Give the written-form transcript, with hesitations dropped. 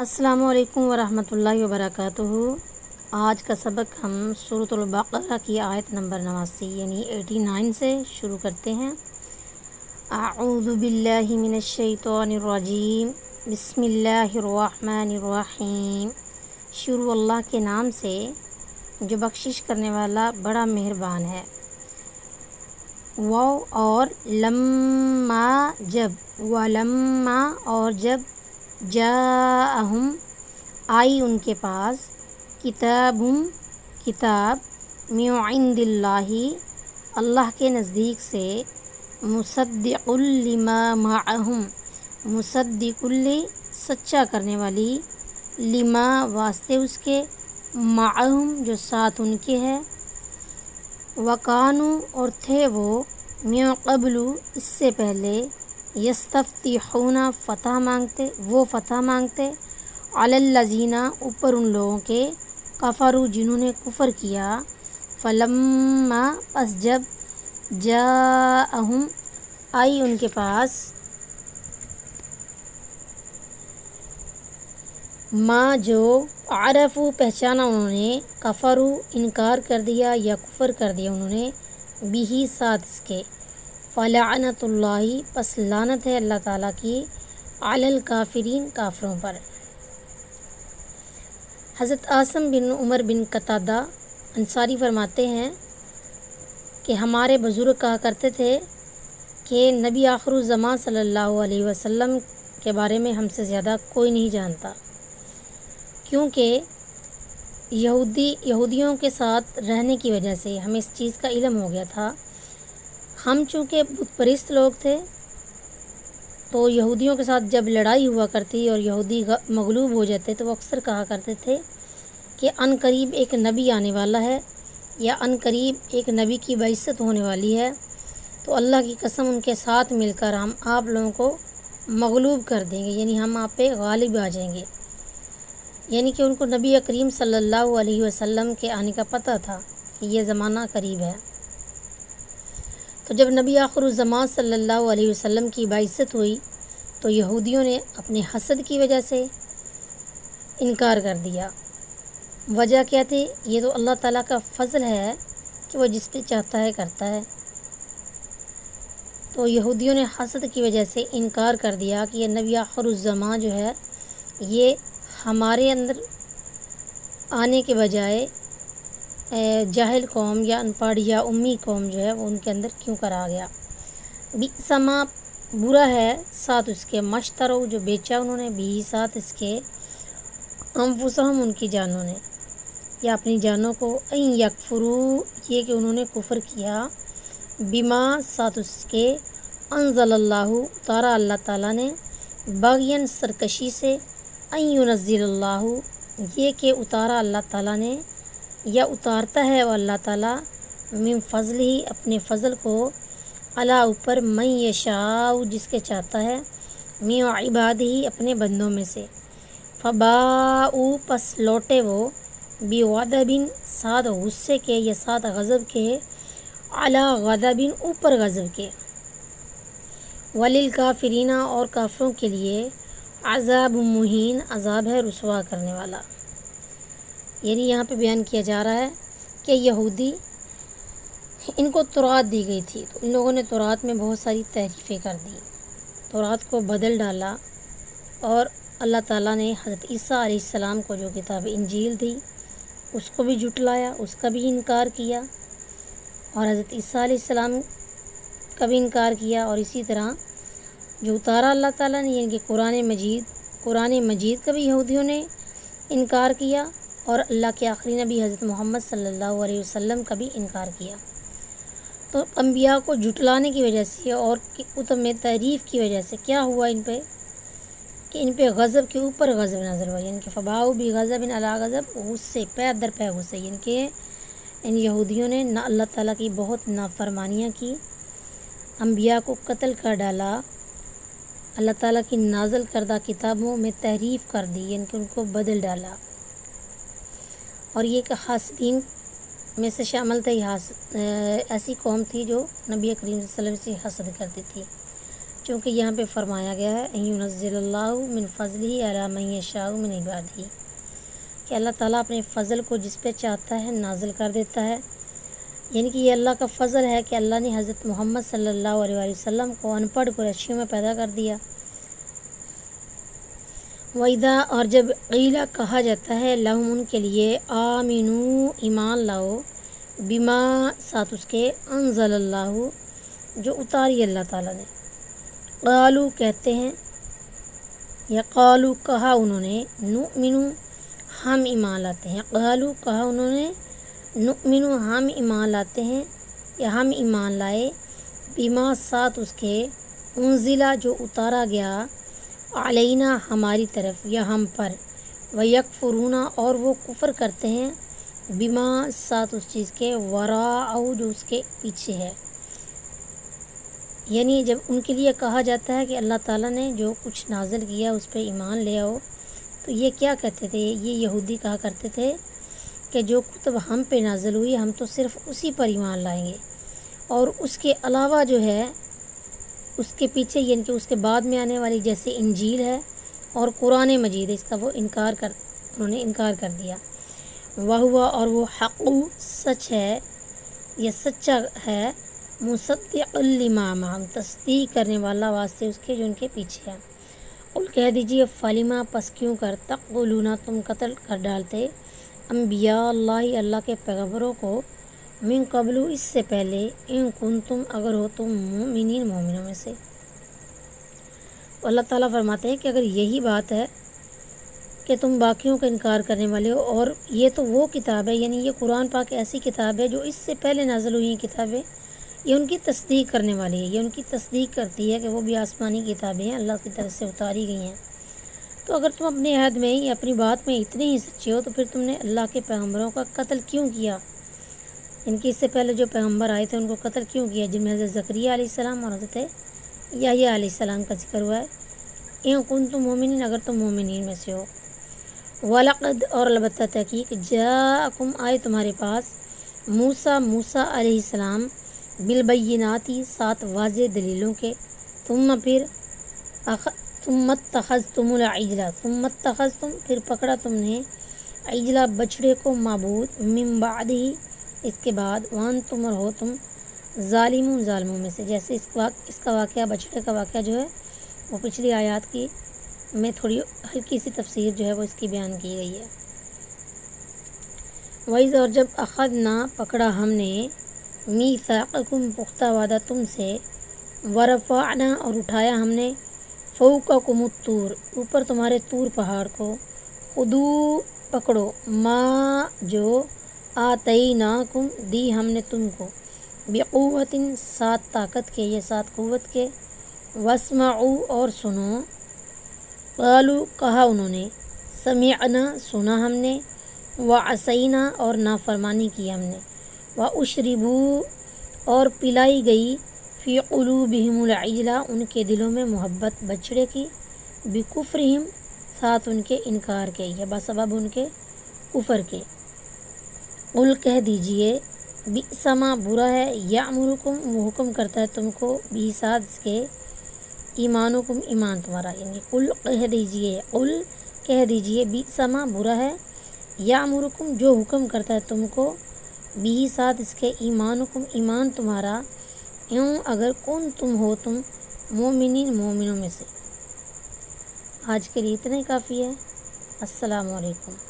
السلام علیکم ورحمۃ اللہ وبرکاتہ۔ آج کا سبق ہم سورۃ البقرہ کی آیت نمبر 89 یعنی 89 سے شروع کرتے ہیں۔ اعوذ باللہ من الشیطان الرجیم، بسم اللہ الرحمن الرحیم۔ شروع اللہ کے نام سے جو بخشش کرنے والا بڑا مہربان ہے۔ واو اور لما جب، ولما اور جب، جاءہم آئی ان کے پاس، کتاب من عند اللہ اللہ کے نزدیک سے، مصدق لما معہم مصدق سچا کرنے والی، لما واسطے اس کے، معہم جو ساتھ ان کے ہے، وکانو اور تھے وہ، من قبل اس سے پہلے، یستفتحون فتح مانگتے، علی الذین اوپر ان لوگوں کے، کفروا جنہوں نے کفر کیا، فلما پس جب، جاءہم آئی ان کے پاس، ما جو، عرفوا پہچانا انہوں نے، کفروا انکار کر دیا یا کفر کر دیا انہوں نے، بھی ساتھ اس کے، فلعنۃ اللہ پس لعنت ہے اللہ تعالیٰ کی، علی الکافرین کافروں پر۔ حضرت عاصم بن عمر بن قتادہ انصاری فرماتے ہیں کہ ہمارے بزرگ کہا کرتے تھے کہ نبی آخر الزمان صلی اللہ علیہ وسلم کے بارے میں ہم سے زیادہ کوئی نہیں جانتا، کیونکہ یہودیوں کے ساتھ رہنے کی وجہ سے ہمیں اس چیز کا علم ہو گیا تھا۔ ہم چونکہ بت پرست لوگ تھے تو یہودیوں کے ساتھ جب لڑائی ہوا کرتی اور یہودی مغلوب ہو جاتے تو وہ اکثر کہا کرتے تھے کہ ان قریب ایک نبی آنے والا ہے یا ان قریب ایک نبی کی بعثت ہونے والی ہے، تو اللہ کی قسم ان کے ساتھ مل کر ہم آپ لوگوں کو مغلوب کر دیں گے، یعنی ہم آپ پہ غالب آ جائیں گے۔ یعنی کہ ان کو نبی کریم صلی اللہ علیہ وسلم کے آنے کا پتہ تھا کہ یہ زمانہ قریب ہے۔ تو جب نبی آخر الزمان صلی اللہ علیہ وسلم کی بعثت ہوئی تو یہودیوں نے اپنے حسد کی وجہ سے انکار کر دیا۔ وجہ کیا تھی؟ یہ تو اللہ تعالیٰ کا فضل ہے کہ وہ جس پہ چاہتا ہے کرتا ہے۔ تو یہودیوں نے حسد کی وجہ سے انکار کر دیا کہ یہ نبی آخر الزمان جو ہے یہ ہمارے اندر آنے کے بجائے جاہل قوم یا ان پڑھ یا امی قوم جو ہے وہ ان کے اندر کیوں کر آ گیا۔ بئسما برا ہے، ساتھ اس کے، مشترو جو بیچا انہوں نے، بھی ساتھ اس کے، انفسہم ان کی جانوں نے یا اپنی جانوں کو، این یکفروا یہ کہ انہوں نے کفر کیا، بما ساتھ اس کے، انزل اللہ اتارا اللہ تعالیٰ نے، بغین سرکشی سے، این ینزل اللہ یہ کہ اتارا اللہ تعالیٰ نے یا اتارتا ہے وہ اللہ تعالیٰ، من فضل ہی اپنے فضل کو، علا اوپر، من یشاء جس کے چاہتا ہے، من عبادہ ہی اپنے بندوں میں سے، فباؤ پس لوٹے وہ، بغضب ساتھ غصے کے یا ساتھ غضب کے، علی غضب اوپر غضب کے، وللکافرین اور کافروں کے لیے، عذاب مہین عذاب ہے رسوا کرنے والا۔ یعنی یہاں پہ بیان کیا جا رہا ہے کہ یہودی ان کو تورات دی گئی تھی تو ان لوگوں نے تورات میں بہت ساری تحریفیں کر دی، تورات کو بدل ڈالا، اور اللہ تعالیٰ نے حضرت عیسیٰ علیہ السلام کو جو کتاب انجیل دی اس کو بھی جھٹلایا، اس کا بھی انکار کیا، اور حضرت عیسیٰ علیہ السلام کا بھی انکار کیا، اور اسی طرح جو اتارا اللہ تعالیٰ نے یعنی کہ قرآن مجید کا بھی یہودیوں نے انکار کیا، اور اللہ کے آخری نبی حضرت محمد صلی اللہ علیہ وسلم کا بھی انکار کیا۔ تو انبیاء کو جھٹلانے کی وجہ سے اور کتب میں تحریف کی وجہ سے کیا ہوا ان پہ کہ ان پہ غضب کے اوپر غضب نازل ہوا، یعنی کہ فباؤ بغضب علی غضب، غصے پے در پے غصے، یعنی کہ ان یہودیوں نے نہ اللہ تعالیٰ کی بہت نافرمانیاں کی، انبیاء کو قتل کر ڈالا، اللہ تعالیٰ کی نازل کردہ کتابوں میں تحریف کر دی، یعنی کہ ان کو بدل ڈالا، اور یہ کہ حاسدین میں سے شامل تھے، ایسی قوم تھی جو نبی کریم صلی اللہ علیہ وسلم سے حسد کرتی تھی۔ چونکہ یہاں پہ فرمایا گیا ہے ان ينزل اللہ من فضلہ علی من یشاء من عبادہ، کہ اللہ تعالیٰ اپنے فضل کو جس پہ چاہتا ہے نازل کر دیتا ہے، یعنی کہ یہ اللہ کا فضل ہے کہ اللہ نے حضرت محمد صلی اللہ علیہ وآلہ وسلم کو ان پڑھ قریشیوں میں پیدا کر دیا۔ وَإِذَا، اور جب قیلا کہا جاتا ہے لہم ان کے لیے آمنو ایمان لاؤ، بما ساتھ اس کے انزل اللہ جو اتاری اللہ تعالیٰ نے، قالو کہتے ہیں یا قالو کہا انہوں نے، نؤمنو ہم ایمان لاتے ہیں، قالو کہا انہوں نے، نؤمنو ہم ایمان لاتے ہیں یا ہم ایمان لائے، بما ساتھ اس کے انزلہ جو اتارا گیا، علینا ہماری طرف یا ہم پر، ویکفرون اور وہ کفر کرتے ہیں، بما ساتھ اس چیز کے، وراء جو اس کے پیچھے ہے۔ یعنی جب ان کے لیے کہا جاتا ہے کہ اللہ تعالیٰ نے جو کچھ نازل کیا اس پہ ایمان لے آؤ، تو یہ کیا کہتے تھے؟ یہ یہودی کہا کرتے تھے کہ جو کتب ہم پہ نازل ہوئی ہم تو صرف اسی پر ایمان لائیں گے، اور اس کے علاوہ جو ہے اس کے پیچھے، یعنی کہ اس کے بعد میں آنے والی جیسے انجیل ہے اور قرآن مجید ہے، اس کا وہ انہوں نے انکار کر دیا۔ وہوا اور وہ حق سچ ہے یا سچا ہے، مصدق لما معہم تصدیق کرنے والا واسطے اس کے جو ان کے پیچھے ہے۔ قل کہہ دیجیے فلیما پس کیوں کر تقولون تم قتل کر ڈالتے انبیاء اللہ اللہ کے پیغمبروں کو، من قبل اس سے پہلے، ان کنتم اگر ہو تم مومنین مومنوں میں سے۔ اللہ تعالیٰ فرماتے ہیں کہ اگر یہی بات ہے کہ تم باقیوں کا انکار کرنے والے ہو، اور یہ تو وہ کتاب ہے، یعنی یہ قرآن پاک ایسی کتاب ہے جو اس سے پہلے نازل ہوئی ہیں کتابیں، یہ ان کی تصدیق کرنے والی ہے، یہ ان کی تصدیق کرتی ہے کہ وہ بھی آسمانی کتابیں ہیں، اللہ کی طرف سے اتاری گئی ہیں۔ تو اگر تم اپنے عہد میں ہی اپنی بات میں اتنے ہی سچے ہو تو پھر تم نے اللہ کے پیغمبروں کا قتل کیوں کیا؟ ان کی اس سے پہلے جو پیغمبر آئے تھے ان کو قتل کیوں کیا، جن میں حضرت زکریا علیہ السلام اور حضرت یحییٰ علیہ السلام کا ذکر ہوا ہے۔ ان کنتم مومنین اگر تم مومنین میں سے ہو۔ وَلَقَدْ اور البتہ تحقیق جاءکم آئے تمہارے پاس موسیٰ علیہ السلام بالبیناتی سات واضح دلیلوں کے، ثم اتخذتم العجل پھر پکڑا تم نے عجلہ بچڑے کو معبود، من بعد ہی اس کے بعد، وانتم اور ہو تم ظالموں میں سے۔ جیسے اس کا واقعہ، بچڑے کا واقعہ جو ہے وہ پچھلی آیات کی میں تھوڑی ہلکی سی تفسیر جو ہے وہ اس کی بیان کی گئی ہے۔ وَإِذْ اور جب اخذنا پکڑا ہم نے، میثاقکم پختہ وعدہ تم سے، ورفعنا اور اٹھایا ہم نے، فوقکم الطور اوپر تمہارے طور پہاڑ کو، خذوا پکڑو، ما جو آتیناکم دی ہم نے تم کو، بقوت سات طاقت کے یا سات قوت کے، واسمعوا اور سنو، قالوا کہا انہوں نے، سمعنا سنا ہم نے، وعصینا اور نافرمانی کی ہم نے، واشربوا اور پلائی گئی، فی قلوبہم العجلہ ان کے دلوں میں محبت بچڑے کی، بکفرہم ساتھ ان کے انکار کے یا بسبب ان کے کفر کے۔ قل کہہ دیجئے بئس ما برا ہے، یامرکم وہ حکم کرتا ہے تم کو، بھی ساتھ اس کے، ایمانکم ایمان تمہارا، یعنی قل کہہ دیجئے بئس ما برا ہے، یامرکم جو حکم کرتا ہے تم کو، بھی ساتھ اس کے، ایمانکم ایمان تمہارا، یوں اگر کن تم ہو تم مومنین مومنوں میں سے۔ آج کے لیے اتنا ہی کافی ہے۔ السلام علیکم۔